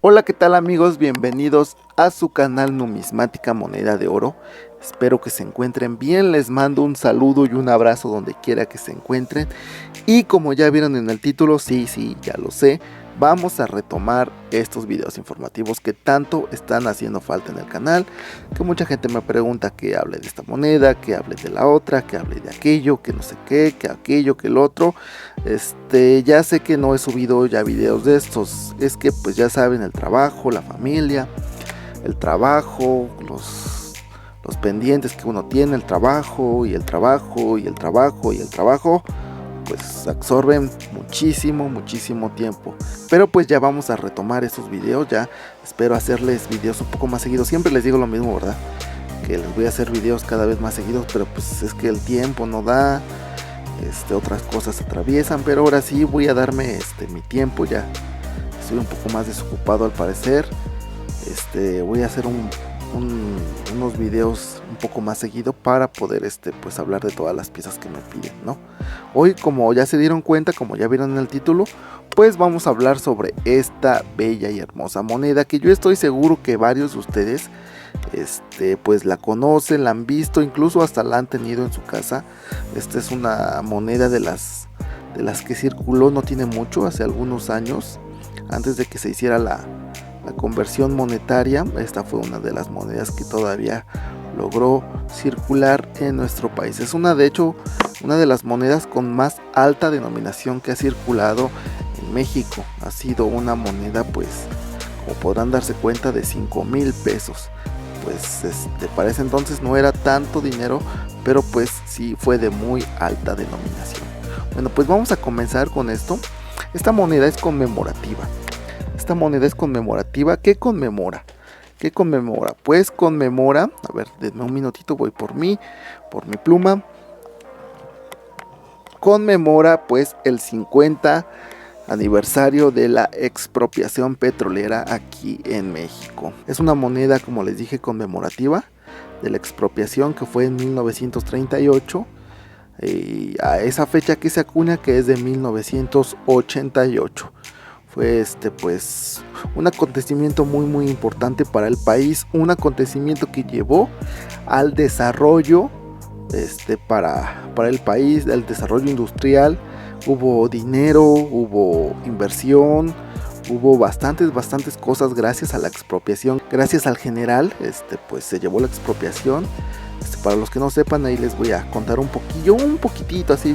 Hola, ¿qué tal amigos? Bienvenidos a su canal Numismática Moneda de Oro. Espero que se encuentren bien, les mando un saludo y un abrazo donde quiera que se encuentren. Y como ya vieron en el título, sí, ya lo sé, vamos a retomar estos videos informativos que tanto están haciendo falta en el canal. Que mucha gente me pregunta que hable de esta moneda, que hable de la otra, que hable de aquello, que no sé qué, que aquello, que el otro. Ya sé que no he subido ya videos de estos, es que pues ya saben, el trabajo, la familia, el trabajo, los pendientes que uno tiene, el trabajo y el trabajo y el trabajo y el trabajo, pues absorben muchísimo tiempo. Pero pues ya vamos a retomar estos videos, ya espero hacerles videos un poco más seguidos. Siempre les digo lo mismo, ¿verdad? Que les voy a hacer videos cada vez más seguidos, pero pues es que el tiempo no da, otras cosas se atraviesan, pero ahora sí voy a darme mi tiempo. Ya estoy un poco más desocupado al parecer. Voy a hacer unos videos un poco más seguido para poder pues hablar de todas las piezas que me piden, ¿no? Hoy, como ya se dieron cuenta, como ya vieron en el título, pues vamos a hablar sobre esta bella y hermosa moneda que yo estoy seguro que varios de ustedes pues la conocen, la han visto, incluso hasta la han tenido en su casa. Esta es una moneda de las que circuló no tiene mucho, hace algunos años, antes de que se hiciera la conversión monetaria. Esta fue una de las monedas que todavía logró circular en nuestro país. Es de hecho una de las monedas con más alta denominación que ha circulado en México. Ha sido una moneda, pues, como podrán darse cuenta, de 5,000 pesos. Pues para ese entonces no era tanto dinero, pero pues sí fue de muy alta denominación. Bueno, pues vamos a comenzar con esto. Esta moneda es conmemorativa. ¿Qué conmemora? Pues conmemora, a ver, denme un minutito, voy por mi pluma. Conmemora pues el 50 aniversario de la expropiación petrolera aquí en México. Es una moneda, como les dije, conmemorativa de la expropiación, que fue en 1938. Y a esa fecha que se acuña, que es de 1988. Fue pues un acontecimiento muy importante para el país, un acontecimiento que llevó al desarrollo para el país, al desarrollo industrial. Hubo dinero, hubo inversión, hubo bastantes cosas gracias a la expropiación. Gracias al general, pues se llevó la expropiación. Para los que no sepan, ahí les voy a contar un poquitito así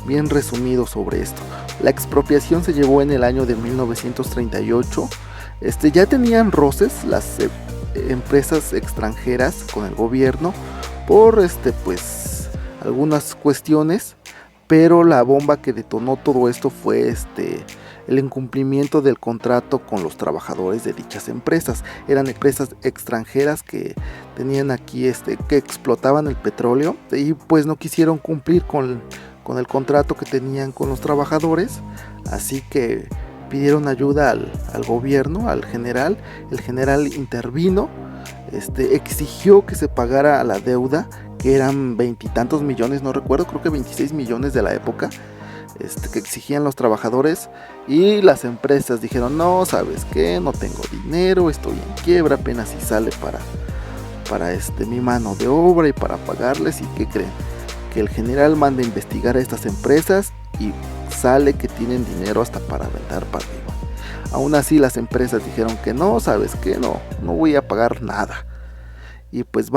bien resumido sobre esto. La expropiación se llevó en el año de 1938. Ya tenían roces las empresas extranjeras con el gobierno por pues algunas cuestiones, pero la bomba que detonó todo esto fue el incumplimiento del contrato con los trabajadores de dichas empresas. Eran empresas extranjeras que tenían aquí que explotaban el petróleo y pues no quisieron cumplir con el contrato que tenían con los trabajadores, así que pidieron ayuda al gobierno, al general. El general intervino, exigió que se pagara la deuda, que eran 20 y tantos millones, no recuerdo, creo que 26 millones de la época, que exigían los trabajadores, y las empresas dijeron: no, ¿sabes qué? No tengo dinero, estoy en quiebra, apenas si sale para mi mano de obra y para pagarles. ¿Y qué creen? Que el general manda a investigar a estas empresas y sale que tienen dinero hasta para aventar para arriba. Aún así las empresas dijeron que no, ¿sabes qué? No voy a pagar nada. Y pues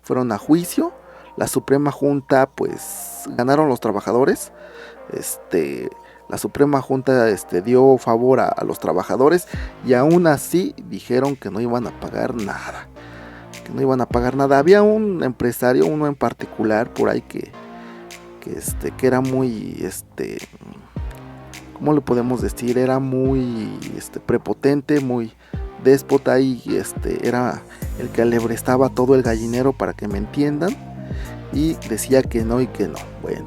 fueron a juicio. La Suprema Junta, pues ganaron los trabajadores. La Suprema Junta dio favor a los trabajadores, y aún así dijeron que no iban a pagar nada. Había un empresario, uno en particular por ahí que era muy, ¿cómo le podemos decir? Era muy prepotente, muy déspota, y era el que alebrestaba todo el gallinero, para que me entiendan, y decía que no y que no. Bueno,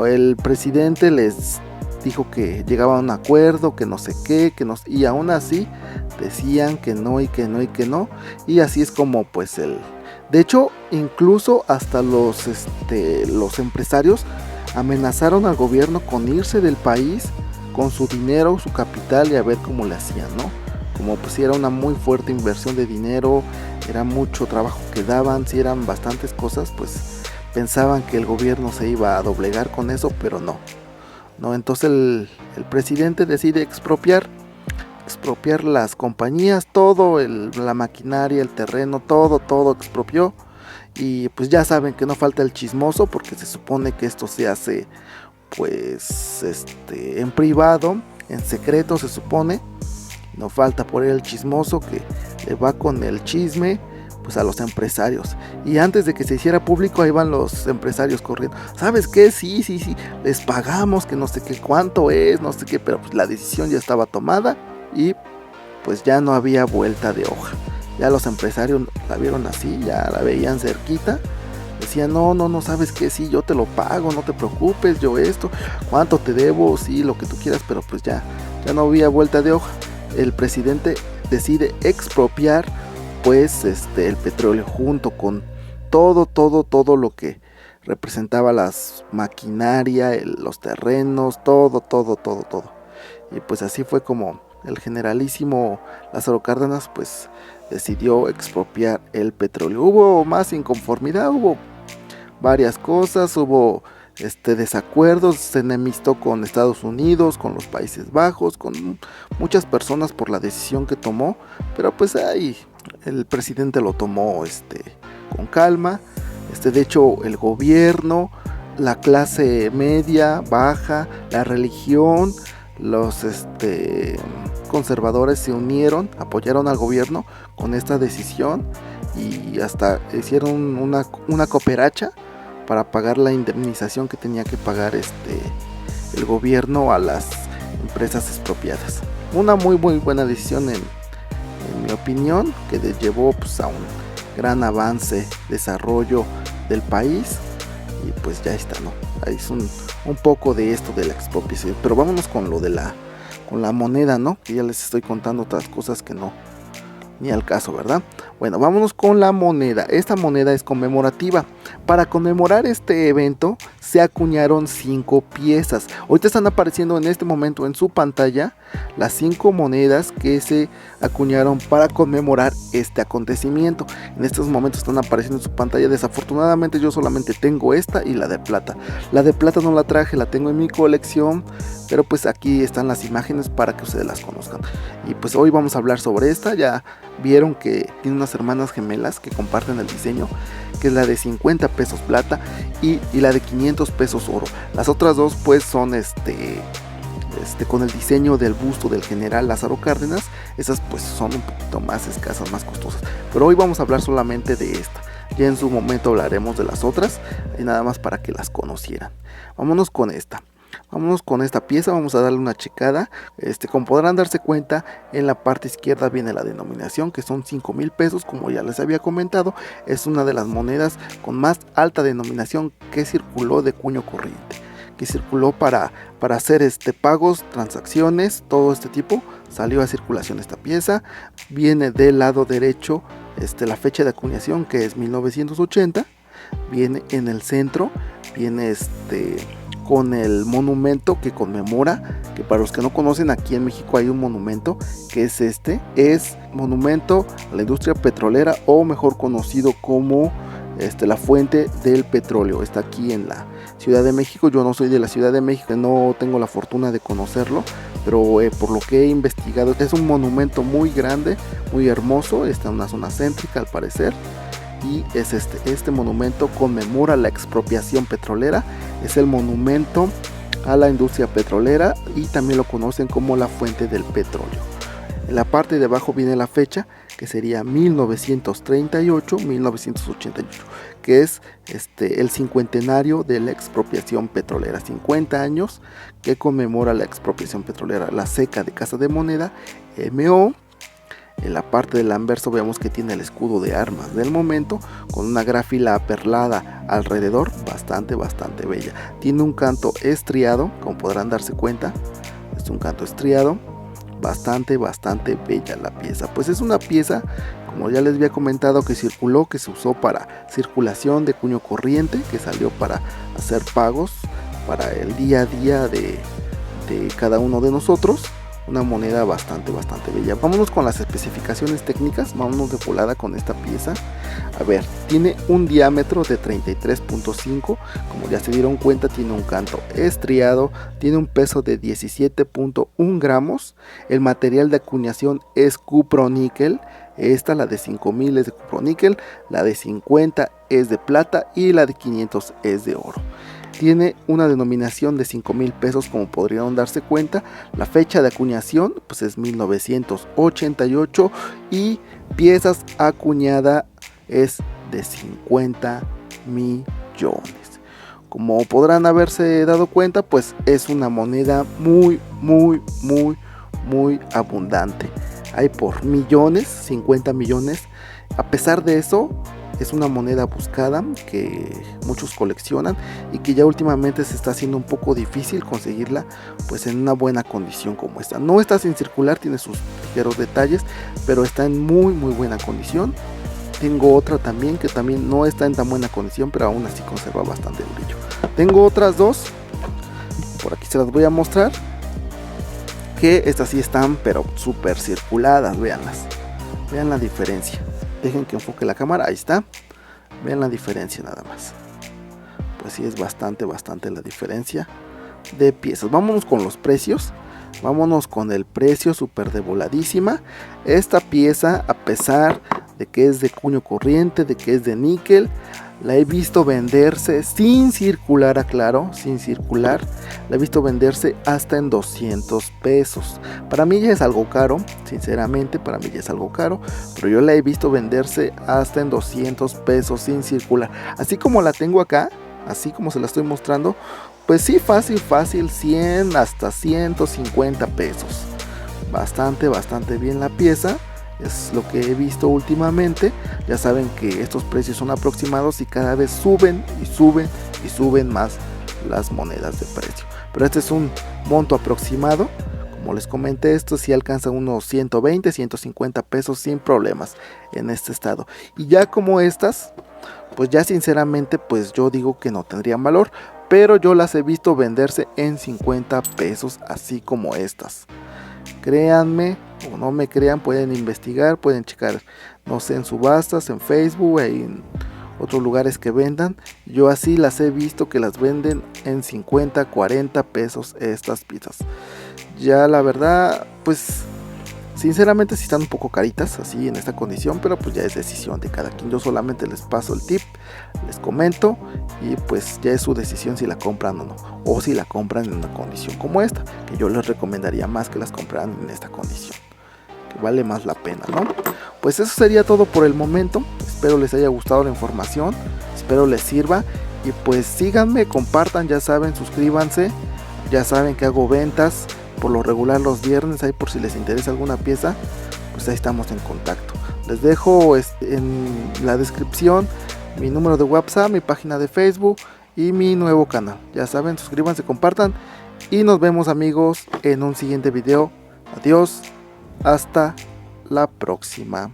el presidente les dijo que llegaban a un acuerdo, que no sé qué, y aún así decían que no y que no y que no. Y así es como pues de hecho, incluso hasta los empresarios amenazaron al gobierno con irse del país con su dinero, su capital y a ver cómo le hacían, ¿no? Como pues si era una muy fuerte inversión de dinero, era mucho trabajo que daban, si eran bastantes cosas, pues pensaban que el gobierno se iba a doblegar con eso, pero no. No, entonces el presidente decide expropiar las compañías, todo, la maquinaria, el terreno, todo expropió. Y pues ya saben que no falta el chismoso, porque se supone que esto se hace pues en privado, en secreto se supone. No falta por ahí el chismoso que le va con el chisme pues a los empresarios. Y antes de que se hiciera público, ahí van los empresarios corriendo. ¿Sabes qué? Sí, les pagamos, que no sé qué cuánto es, no sé qué, pero pues la decisión ya estaba tomada y pues ya no había vuelta de hoja. Ya los empresarios la vieron así, ya la veían cerquita. Decían, no, ¿sabes qué? Sí, yo te lo pago, no te preocupes, yo esto, ¿cuánto te debo? Sí, lo que tú quieras, pero pues ya no había vuelta de hoja. El presidente decide expropiar pues el petróleo junto con todo lo que representaba las maquinaria, los terrenos, todo. Y pues así fue como el generalísimo Lázaro Cárdenas pues decidió expropiar el petróleo. Hubo más inconformidad, hubo varias cosas, hubo desacuerdos, se enemistó con Estados Unidos, con los Países Bajos, con muchas personas por la decisión que tomó, pero pues ahí el presidente lo tomó con calma. De hecho el gobierno, la clase media, baja, la religión, los conservadores se unieron, apoyaron al gobierno con esta decisión y hasta hicieron una cooperacha para pagar la indemnización que tenía que pagar el gobierno a las empresas expropiadas. Una muy buena decisión en mi opinión, que llevó pues a un gran avance, desarrollo del país. Y pues ya está, ¿no? Ahí es un poco de esto de la expropiación. Pero vámonos con lo de con la moneda, ¿no? Que ya les estoy contando otras cosas que no, ni al caso, ¿verdad? Bueno, vámonos con la moneda. Esta moneda es conmemorativa. Para conmemorar este evento se acuñaron 5 piezas. Ahorita están apareciendo en este momento en su pantalla las 5 monedas que se acuñaron para conmemorar este acontecimiento. En estos momentos están apareciendo en su pantalla. Desafortunadamente yo solamente tengo esta y la de plata. La de plata no la traje, la tengo en mi colección, pero pues aquí están las imágenes para que ustedes las conozcan. Y pues hoy vamos a hablar sobre esta. Ya vieron que tiene unas hermanas gemelas que comparten el diseño, que es la de 50 pesos plata y la de 500 pesos oro. Las otras dos pues son con el diseño del busto del general Lázaro Cárdenas. Esas pues son un poquito más escasas, más costosas, pero hoy vamos a hablar solamente de esta. Ya en su momento hablaremos de las otras, y nada más para que las conocieran. Vámonos con esta. Vámonos con esta pieza, vamos a darle una checada. Como podrán darse cuenta, en la parte izquierda viene la denominación, que son 5,000 pesos, como ya les había comentado. Es una de las monedas con más alta denominación que circuló de cuño corriente, que circuló para hacer pagos, transacciones, todo este tipo. Salió a circulación esta pieza. Viene del lado derecho la fecha de acuñación, que es 1980. Viene en el centro, viene con el monumento que conmemora, que para los que no conocen, aquí en México hay un monumento que es monumento a la industria petrolera, o mejor conocido como la fuente del petróleo. Está aquí en la Ciudad de México. Yo no soy de la Ciudad de México, no tengo la fortuna de conocerlo, pero por lo que he investigado, es un monumento muy grande, muy hermoso. Está en una zona céntrica al parecer. Y es este monumento conmemora la expropiación petrolera. Es el monumento a la industria petrolera y también lo conocen como la fuente del petróleo. En la parte de abajo viene la fecha, que sería 1938-1988, que es el cincuentenario de la expropiación petrolera. 50 años que conmemora la expropiación petrolera. La ceca de Casa de Moneda, MO. En la parte del anverso vemos que tiene el escudo de armas del momento, con una gráfila aperlada alrededor, bastante bella. Tiene un canto estriado, como podrán darse cuenta, es un canto estriado, bastante bella la pieza. Pues es una pieza, como ya les había comentado, que circuló, que se usó para circulación de cuño corriente, que salió para hacer pagos para el día a día de de cada uno de nosotros. Una moneda bastante bella. Vámonos con las especificaciones técnicas. Vámonos de volada con esta pieza. A ver, tiene un diámetro de 33.5. Como ya se dieron cuenta, tiene un canto estriado. Tiene un peso de 17.1 gramos. El material de acuñación es cuproníquel. Esta, la de 5000, es de cuproníquel. La de 50 es de plata. Y la de 500 es de oro. Tiene una denominación de 5,000 pesos, como podrían darse cuenta. La fecha de acuñación pues es 1988 y piezas acuñada es de 50 millones. Como podrán haberse dado cuenta, pues es una moneda muy abundante. Hay por millones, 50 millones. A pesar de eso, es una moneda buscada que muchos coleccionan y que ya últimamente se está haciendo un poco difícil conseguirla pues en una buena condición como esta. No está sin circular, tiene sus ligeros detalles, pero está en muy buena condición. Tengo otra también que también no está en tan buena condición, pero aún así conserva bastante brillo. Tengo otras dos, por aquí se las voy a mostrar, que estas sí están pero súper circuladas. Véanlas, vean la diferencia. Dejen que enfoque la cámara, ahí está. Vean la diferencia nada más. Pues sí, es bastante la diferencia de piezas. Vámonos con los precios. Vámonos con el precio súper de voladísima. Esta pieza, a pesar de que es de cuño corriente, de que es de níquel, la he visto venderse sin circular, aclaro, sin circular. La he visto venderse hasta en 200 pesos. Para mí ya es algo caro, sinceramente, para mí ya es algo caro. Pero yo la he visto venderse hasta en 200 pesos sin circular. Así como la tengo acá, así como se la estoy mostrando, pues sí, fácil, 100 hasta 150 pesos. Bastante bien la pieza. Es lo que he visto últimamente. Ya saben que estos precios son aproximados y cada vez suben más las monedas de precio. Pero este es un monto aproximado. Como les comenté, esto sí alcanza unos 120, 150 pesos sin problemas en este estado. Y ya como estas, pues ya sinceramente pues yo digo que no tendrían valor. Pero yo las he visto venderse en 50 pesos, así como estas. Créanme o no me crean, pueden investigar, pueden checar, no sé, en subastas, en Facebook, en otros lugares que vendan. Yo así las he visto que las venden en 50, 40 pesos estas piezas. Ya la verdad, pues sinceramente sí están un poco caritas así en esta condición, pero pues ya es decisión de cada quien. Yo solamente les paso el tip, les comento y pues ya es su decisión si la compran o no, o si la compran en una condición como esta, que yo les recomendaría más que las compraran en esta condición, que vale más la pena, ¿no? Pues eso sería todo por el momento. Espero les haya gustado la información, espero les sirva y pues síganme, compartan, ya saben, suscríbanse, ya saben que hago ventas por lo regular los viernes, ahí por si les interesa alguna pieza, pues ahí estamos en contacto. Les dejo en la descripción mi número de WhatsApp, mi página de Facebook y mi nuevo canal. Ya saben, suscríbanse, compartan y nos vemos, amigos, en un siguiente video. Adiós, hasta la próxima.